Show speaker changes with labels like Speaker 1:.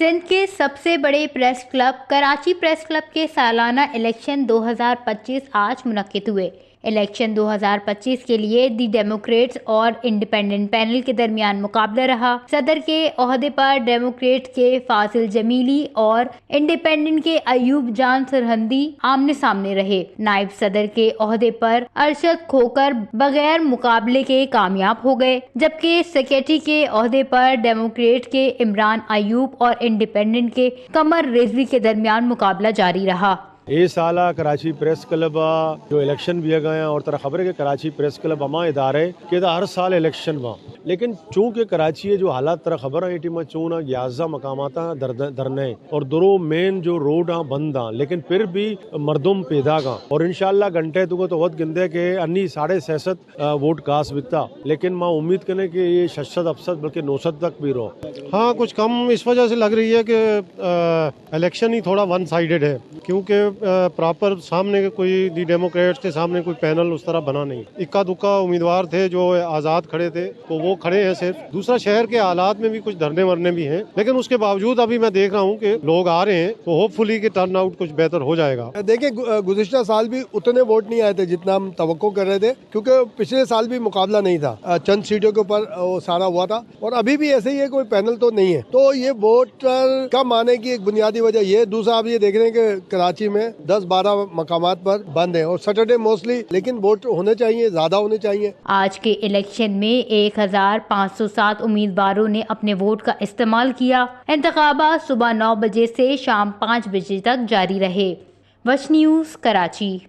Speaker 1: सिंध के सबसे बड़े press club Karachi press club के सालाना इलेक्शन 2025 आज मुनक्किद हुए। इलेक्शन 2025 के लिए दी डेमोक्रेट्स और इंडिपेंडेंट पैनल के दरमियान मुकाबला रहा। सदर के ओहदे पर डेमोक्रेट के फासिल जमीली और इंडिपेंडेंट के अयूब जान सरहंदी आमने सामने रहे। नायब सदर के ओहदे पर अरशद खोकर बगैर मुकाबले के कामयाब हो गए, जबकि सेक्रेटरी के ओहदे पर डेमोक्रेट के इमरान अयूब और इंडिपेंडेंट के कमर रिजवी के दरमियान मुकाबला जारी रहा।
Speaker 2: ये साला कराची प्रेस क्लब जो इलेक्शन भी गए और तरह खबर है कि कराची प्रेस क्लब अमा इदारे के हर साल इलेक्शन हुआ, लेकिन चूंकि कराची जो हालात तरह खबर है टीम चूना 11 मकामात धरने और दो मेन जो रोड बंद लेकिन फिर भी मरदुम पैदा का और इंशाल्लाह घंटे तो वक्त गिनदे के अन्नी 66.5 वोट कास बिकता, लेकिन मैं उम्मीद करें कि ये 66 बल्कि 69 तक भी रहो। हाँ, कुछ कम इस वजह से लग रही है कि इलेक्शन ही थोड़ा वन साइडेड है, क्योंकि प्रॉपर सामने कोई दी डेमोक्रेट्स के सामने कोई पैनल उस तरह बना नहीं। इक्का दुक्का उम्मीदवार थे जो आज़ाद खड़े थे, तो वो खड़े हैं सिर्फ। दूसरा, शहर के हालात में भी कुछ धरने वरने भी हैं, लेकिन उसके बावजूद अभी मैं देख रहा हूँ कि लोग आ रहे हैं, तो होपफुली कि टर्न आउट कुछ बेहतर हो जाएगा।
Speaker 3: देखिए, गुज़िश्ता साल भी उतने वोट नहीं आए थे जितना हम तवक्को कर रहे थे, क्योंकि पिछले साल भी मुकाबला नहीं था, चंद सीटों के ऊपर वो सारा हुआ था और अभी भी ऐसे ही है, कोई पैनल तो नहीं है। तो ये वोटर कम आने की एक बुनियादी वजह ये। दूसरा, आप ये देख रहे हैं कि कराची में 10-12 मकामात पर बंद है और सैटरडे मोस्टली, लेकिन वोट होने चाहिए, ज्यादा होने चाहिए।
Speaker 1: आज के इलेक्शन में 1507 उम्मीदवारों ने अपने वोट का इस्तेमाल किया। इंतखाबात सुबह 9 बजे से शाम 5 बजे तक जारी रहे। वश न्यूज़, कराची।